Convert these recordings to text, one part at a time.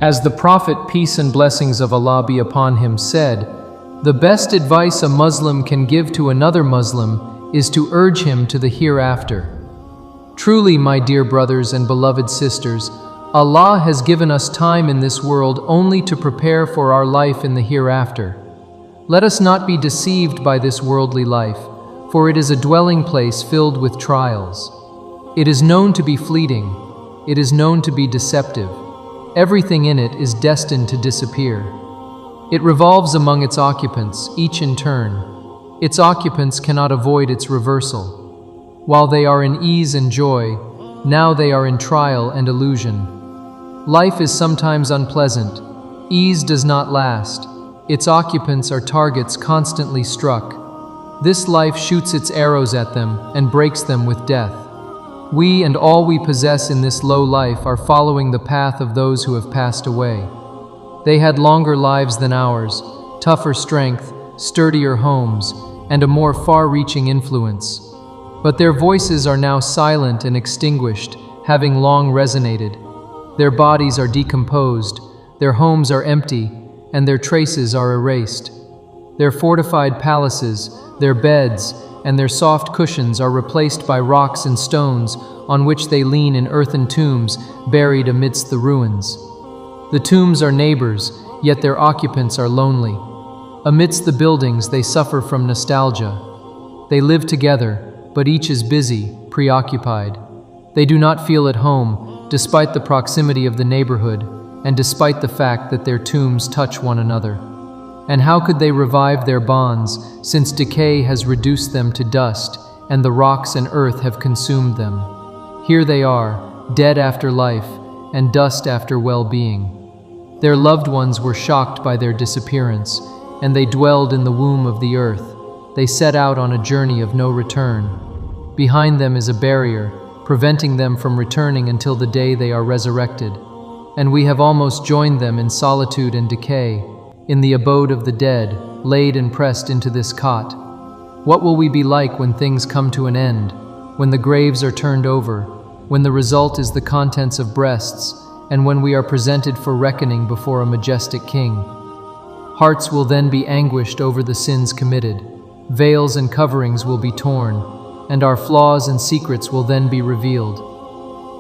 As the Prophet, peace and blessings of Allah be upon him, said, "The best advice a Muslim can give to another Muslim is to urge him to the hereafter." Truly, my dear brothers and beloved sisters, Allah has given us time in this world only to prepare for our life in the hereafter. Let us not be deceived by this worldly life, for it is a dwelling place filled with trials. It is known to be fleeting. It is known to be deceptive. Everything in it is destined to disappear. It revolves among its occupants, each in turn. Its occupants cannot avoid its reversal. While they are in ease and joy, now they are in trial and illusion. Life is sometimes unpleasant. Ease does not last. Its occupants are targets constantly struck. This life shoots its arrows at them and breaks them with death. We and all we possess in this low life are following the path of those who have passed away. They had longer lives than ours, tougher strength, sturdier homes, and a more far-reaching influence. But their voices are now silent and extinguished, having long resonated. Their bodies are decomposed, their homes are empty, and their traces are erased. Their fortified palaces, their beds, and their soft cushions are replaced by rocks and stones on which they lean in earthen tombs buried amidst the ruins. The tombs are neighbors, yet their occupants are lonely. Amidst the buildings they suffer from nostalgia. They live together, but each is busy, preoccupied. They do not feel at home, despite the proximity of the neighborhood, and despite the fact that their tombs touch one another. And how could they revive their bonds, since decay has reduced them to dust, and the rocks and earth have consumed them? Here they are, dead after life, and dust after well-being. Their loved ones were shocked by their disappearance, and they dwelled in the womb of the earth. They set out on a journey of no return. Behind them is a barrier, preventing them from returning until the day they are resurrected. And we have almost joined them in solitude and decay, in the abode of the dead, laid and pressed into this cot. What will we be like when things come to an end, when the graves are turned over, when the result is the contents of breasts, and when we are presented for reckoning before a majestic king? Hearts will then be anguished over the sins committed, veils and coverings will be torn, and our flaws and secrets will then be revealed.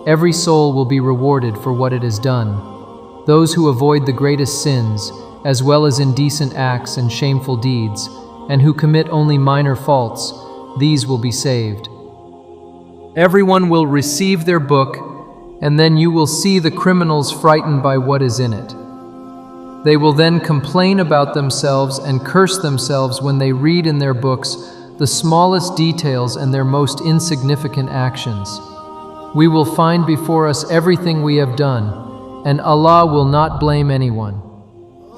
Every soul will be rewarded for what it has done. Those who avoid the greatest sins, as well as indecent acts and shameful deeds, and who commit only minor faults, these will be saved. Everyone will receive their book, and then you will see the criminals frightened by what is in it. They will then complain about themselves and curse themselves when they read in their books the smallest details and their most insignificant actions. We will find before us everything we have done, and Allah will not blame anyone.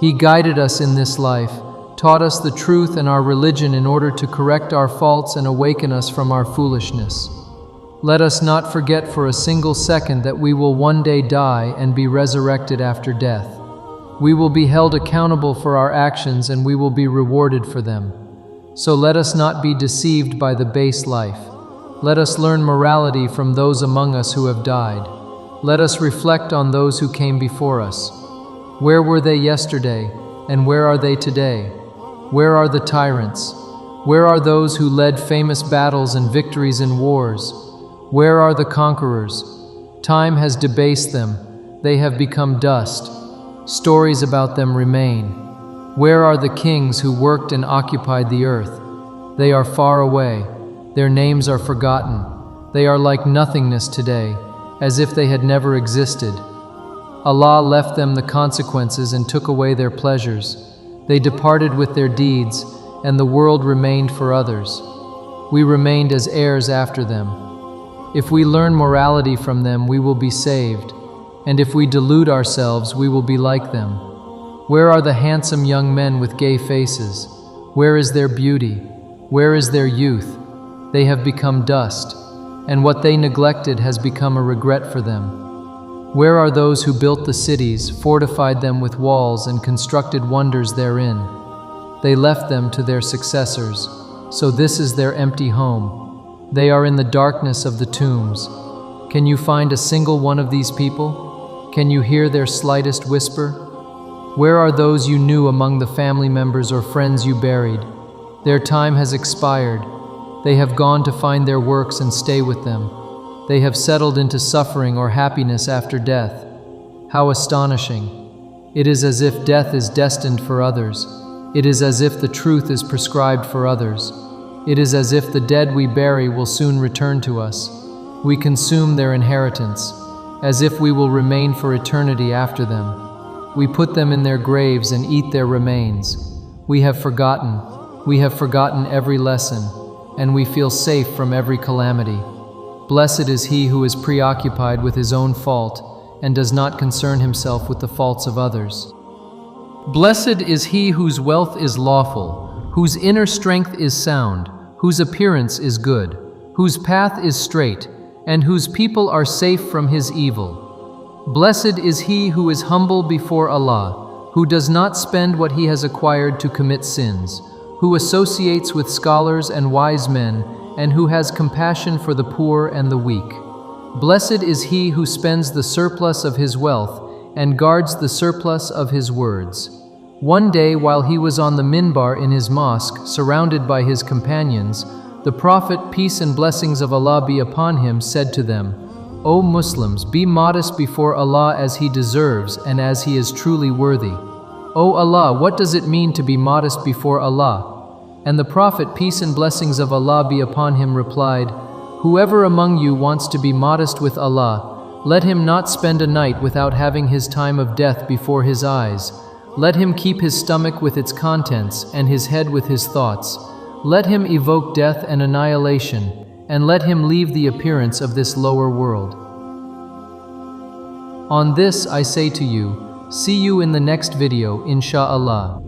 He guided us in this life, taught us the truth and our religion in order to correct our faults and awaken us from our foolishness. Let us not forget for a single second that we will one day die and be resurrected after death. We will be held accountable for our actions and we will be rewarded for them. So let us not be deceived by the base life. Let us learn morality from those among us who have died. Let us reflect on those who came before us. Where were they yesterday, and where are they today? Where are the tyrants? Where are those who led famous battles and victories in wars? Where are the conquerors? Time has debased them. They have become dust. Stories about them remain. Where are the kings who worked and occupied the earth? They are far away. Their names are forgotten. They are like nothingness today, as if they had never existed. Allah left them the consequences and took away their pleasures. They departed with their deeds, and the world remained for others. We remained as heirs after them. If we learn morality from them, we will be saved, and if we delude ourselves, we will be like them. Where are the handsome young men with gay faces? Where is their beauty? Where is their youth? They have become dust, and what they neglected has become a regret for them. Where are those who built the cities, fortified them with walls, and constructed wonders therein? They left them to their successors, so this is their empty home. They are in the darkness of the tombs. Can you find a single one of these people? Can you hear their slightest whisper? Where are those you knew among the family members or friends you buried? Their time has expired. They have gone to find their works and stay with them. They have settled into suffering or happiness after death. How astonishing! It is as if death is destined for others. It is as if the truth is prescribed for others. It is as if the dead we bury will soon return to us. We consume their inheritance, as if we will remain for eternity after them. We put them in their graves and eat their remains. We have forgotten every lesson, and we feel safe from every calamity. Blessed is he who is preoccupied with his own fault and does not concern himself with the faults of others. Blessed is he whose wealth is lawful, whose inner strength is sound, whose appearance is good, whose path is straight, and whose people are safe from his evil. Blessed is he who is humble before Allah, who does not spend what he has acquired to commit sins, who associates with scholars and wise men, and who has compassion for the poor and the weak. Blessed is he who spends the surplus of his wealth and guards the surplus of his words. One day, while he was on the minbar in his mosque, surrounded by his companions, the Prophet, peace and blessings of Allah be upon him, said to them, "O Muslims, be modest before Allah as He deserves and as He is truly worthy." "O Allah, what does it mean to be modest before Allah?" And the Prophet, peace and blessings of Allah be upon him, replied, "Whoever among you wants to be modest with Allah, let him not spend a night without having his time of death before his eyes. Let him keep his stomach with its contents and his head with his thoughts. Let him evoke death and annihilation, and let him leave the appearance of this lower world." On this I say to you, see you in the next video, insha'Allah.